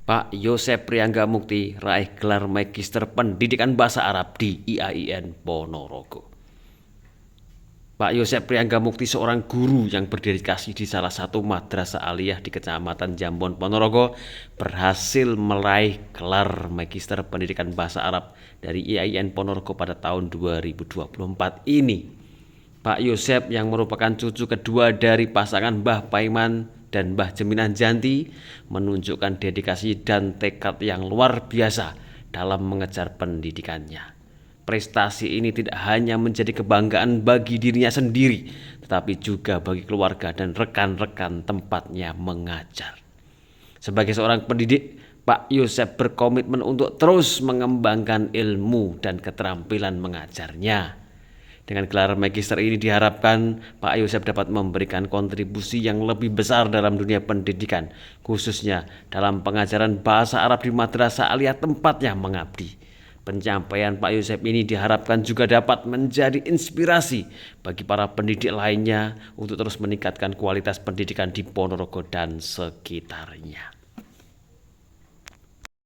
Pak Yosep Prianggamukti raih gelar Magister Pendidikan Bahasa Arab di IAIN Ponorogo. Pak Yosep Prianggamukti seorang guru yang berdedikasi di salah satu madrasah aliyah di Kecamatan Jambon, Ponorogo, berhasil meraih gelar Magister Pendidikan Bahasa Arab dari IAIN Ponorogo pada tahun 2024 ini. Pak Yosep yang merupakan cucu kedua dari pasangan Mbah Paiman dan Mbah Jeminan Janti menunjukkan dedikasi dan tekad yang luar biasa dalam mengejar pendidikannya. Prestasi ini tidak hanya menjadi kebanggaan bagi dirinya sendiri, tetapi juga bagi keluarga dan rekan-rekan tempatnya mengajar. Sebagai seorang pendidik, Pak Yosep berkomitmen untuk terus mengembangkan ilmu dan keterampilan mengajarnya. Dengan gelar magister ini diharapkan Pak Yosep dapat memberikan kontribusi yang lebih besar dalam dunia pendidikan, khususnya dalam pengajaran bahasa Arab di madrasah aliyah tempatnya mengabdi. Pencapaian Pak Yosep ini diharapkan juga dapat menjadi inspirasi bagi para pendidik lainnya untuk terus meningkatkan kualitas pendidikan di Ponorogo dan sekitarnya.